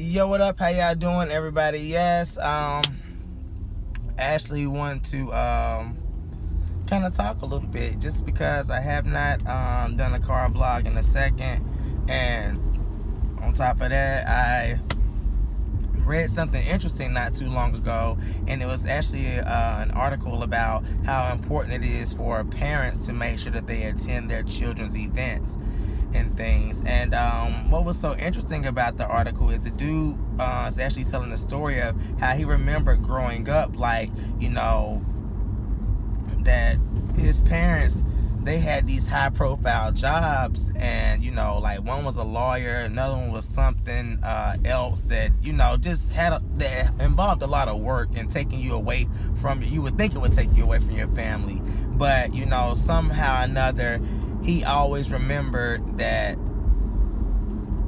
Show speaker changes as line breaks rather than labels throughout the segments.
Yo, what up? How y'all doing, everybody? Yes, actually want to kind of talk a little bit, just because I have not done a car vlog in a second, and on top of that, I read something interesting not too long ago, and it was actually an article about how important it is for parents to make sure that they attend their children's events and things. And what was so interesting about the article is the dude is actually telling the story of how he remembered growing up, like, you know, that his parents, they had these high profile jobs, and you know, like, one was a lawyer, another one was something else that, you know, just that involved a lot of work and taking you away from, you would think it would take you away from your family, but you know, somehow or another, he always remembered that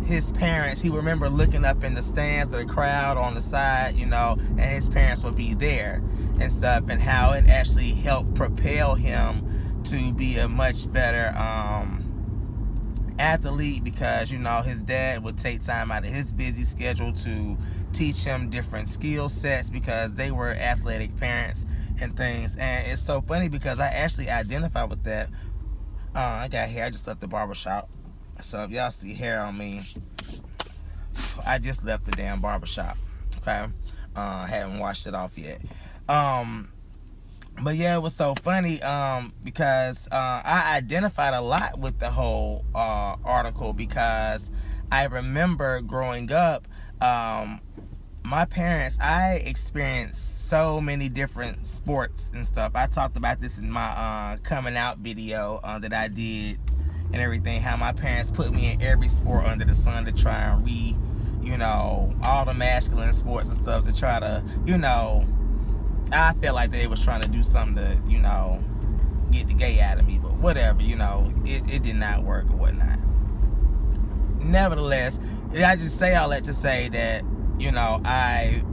his parents, he remembered looking up in the stands of the crowd on the side, you know, and his parents would be there and stuff, and how it actually helped propel him to be a much better athlete, because, you know, his dad would take time out of his busy schedule to teach him different skill sets, because they were athletic parents and things. And it's so funny because I actually identify with that. I got hair. I just left the barbershop, so if y'all see hair on me, I just left the damn barbershop. Okay, haven't washed it off yet. But yeah, it was so funny because I identified a lot with the whole article, because I remember growing up, my parents, I experienced so many different sports and stuff. I talked about this in my coming out video that I did and everything, how my parents put me in every sport under the sun to try and you know, all the masculine sports and stuff, to try to, you know, I felt like they was trying to do something to, you know, get the gay out of me, but whatever, you know, it did not work or whatnot. Nevertheless, I just say all that to say that, you know, I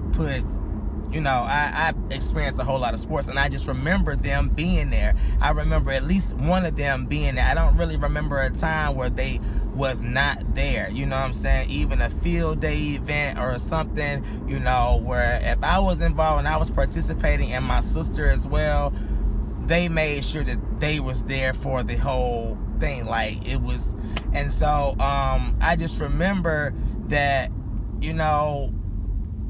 experienced a whole lot of sports, and I just remember them being there. I remember at least one of them being there. I don't really remember a time where they was not there, you know what I'm saying? Even a field day event or something, you know, where if I was involved and I was participating, and my sister as well, they made sure that they was there for the whole thing. Like, it was, and so I just remember that, you know,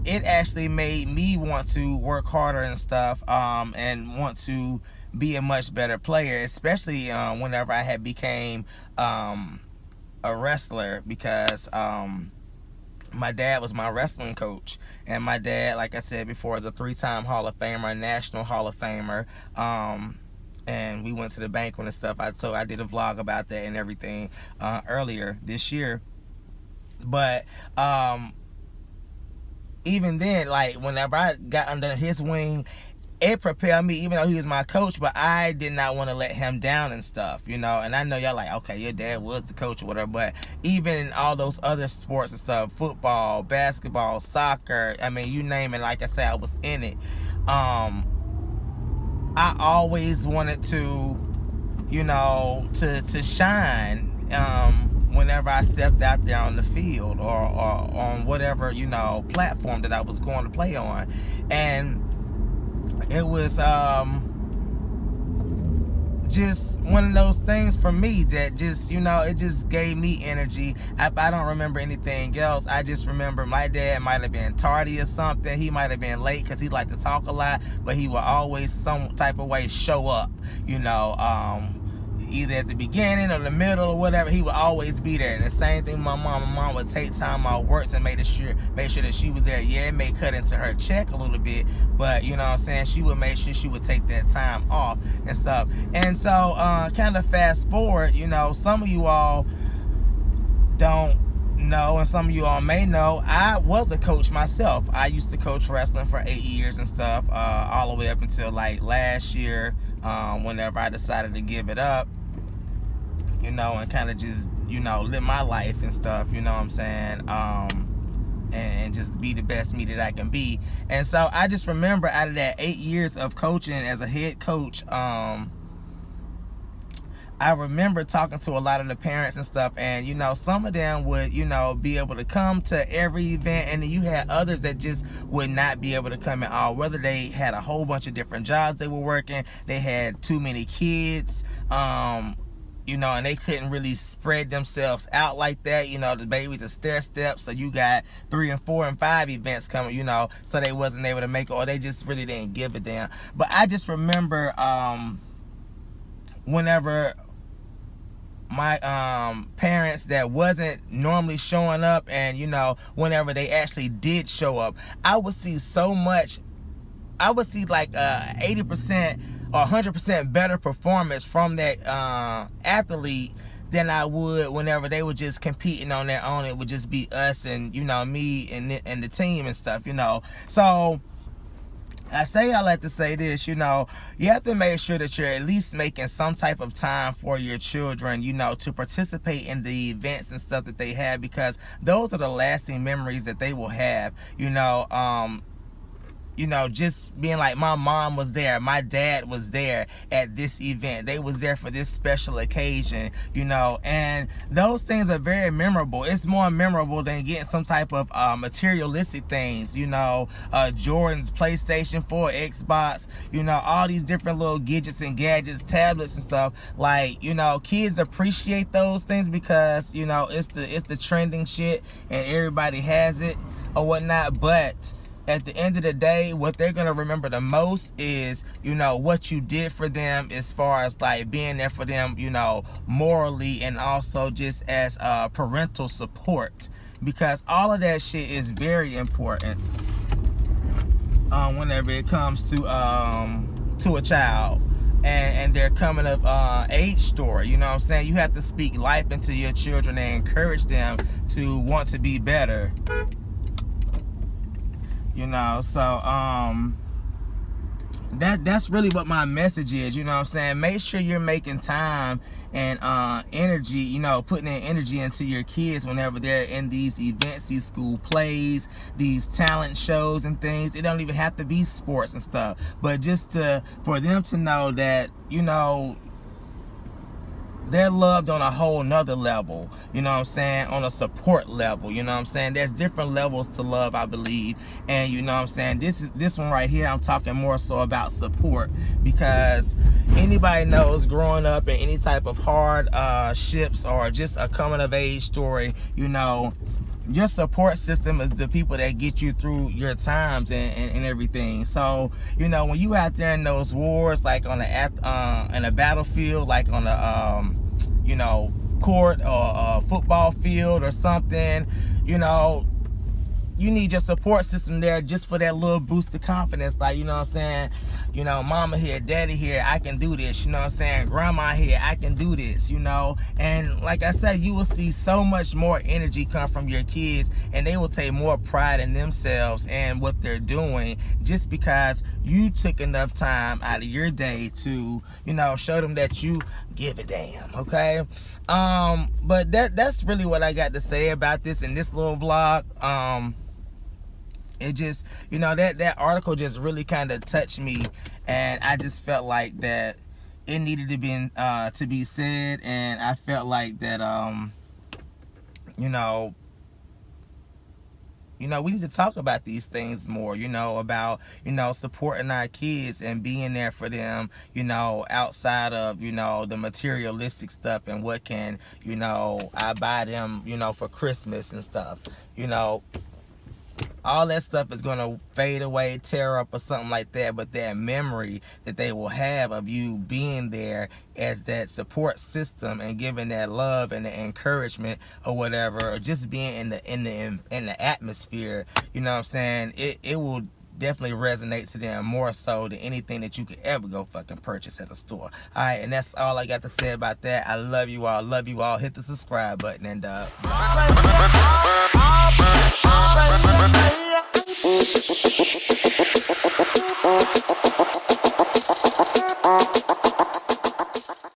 it actually made me want to work harder and stuff, and want to be a much better player, especially whenever I had became a wrestler, because my dad was my wrestling coach, and my dad, like I said before, is a 3-time Hall of Famer, a National Hall of Famer, and we went to the banquet and stuff. I did a vlog about that and everything earlier this year, but even then, like, whenever I got under his wing, it propelled me, even though he was my coach, but I did not want to let him down and stuff, you know. And I know y'all like, okay, your dad was the coach or whatever, but even in all those other sports and stuff, football, basketball, soccer, I mean, you name it, like I said, I was in it. I always wanted to, you know, to shine whenever I stepped out there on the field, or on whatever, you know, platform that I was going to play on. And it was just one of those things for me that just, you know, it just gave me energy. I don't remember anything else. I just remember my dad might have been tardy or something. He might have been late because he liked to talk a lot, but he would always some type of way show up, you know, either at the beginning or the middle or whatever. He would always be there. And the same thing with my mom. My mom would take time out of work to make sure that she was there. Yeah, it may cut into her check a little bit, but you know what I'm saying, she would make sure she would take that time off and stuff. And so kind of fast forward, you know, some of you all don't know, and some of you all may know, I was a coach myself. I used to coach wrestling for 8 years and stuff, all the way up until like last year, whenever I decided to give it up, you know, and kind of just, you know, live my life and stuff, you know what I'm saying, and just be the best me that I can be. And so I just remember, out of that 8 years of coaching as a head coach, I remember talking to a lot of the parents and stuff, and you know, some of them would, you know, be able to come to every event, and then you had others that just would not be able to come at all, whether they had a whole bunch of different jobs they were working, they had too many kids, you know, and they couldn't really spread themselves out like that. You know, the baby's a stair step, so you got 3 and 4 and 5 events coming, you know, so they wasn't able to make it, or they just really didn't give a damn. But I just remember whenever my parents that wasn't normally showing up, and you know, whenever they actually did show up, I would see so much. I would see like 80% or 100% better performance from that athlete than I would whenever they were just competing on their own. It would just be us and, you know, me and the team and stuff, you know. So I like to say this, you know, you have to make sure that you're at least making some type of time for your children, you know, to participate in the events and stuff that they have, because those are the lasting memories that they will have, you know. You know, just being like, my mom was there, my dad was there at this event, they was there for this special occasion, you know, and those things are very memorable. It's more memorable than getting some type of materialistic things, you know, Jordan's, PlayStation 4, Xbox, you know, all these different little gadgets and gadgets, tablets and stuff. Like, you know, kids appreciate those things because, you know, it's the trending shit and everybody has it or whatnot. But at the end of the day, what they're gonna remember the most is, you know, what you did for them as far as like being there for them, you know, morally, and also just as parental support, because all of that shit is very important whenever it comes to a child and their coming of age story. You know what I'm saying? You have to speak life into your children and encourage them to want to be better. You know, so that's really what my message is. You know what I'm saying? Make sure you're making time and energy, you know, putting in energy into your kids whenever they're in these events, these school plays, these talent shows and things. It don't even have to be sports and stuff, but just for them to know that, you know, they're loved on a whole nother level, you know what I'm saying, on a support level, you know what I'm saying. There's different levels to love, I believe, and you know what I'm saying, this one right here, I'm talking more so about support, because anybody knows growing up in any type of hardships or just a coming of age story, you know, your support system is the people that get you through your times and everything. So, you know, when you out there in those wars, like on in a battlefield, like on a you know, court or a football field or something, you know, you need your support system there just for that little boost of confidence. Like, you know what I'm saying, you know, mama here, daddy here, I can do this, you know what I'm saying, grandma here, I can do this, you know. And like I said, you will see so much more energy come from your kids, and they will take more pride in themselves and what they're doing, just because you took enough time out of your day to, you know, show them that you give a damn. Okay, but that's really what I got to say about this in this little vlog. It just, you know, that article just really kind of touched me, and I just felt like that it needed to be said, and I felt like that you know, we need to talk about these things more, you know, about, you know, supporting our kids and being there for them, you know, outside of, you know, the materialistic stuff and what can, you know, I buy them, you know, for Christmas and stuff, you know. All that stuff is going to fade away, tear up or something like that, but that memory that they will have of you being there as that support system and giving that love and the encouragement or whatever, or just being in the atmosphere, you know what I'm saying, it will definitely resonate to them more so than anything that you could ever go fucking purchase at a store. All right, and that's all I got to say about that. I love you all. Love you all. Hit the subscribe button and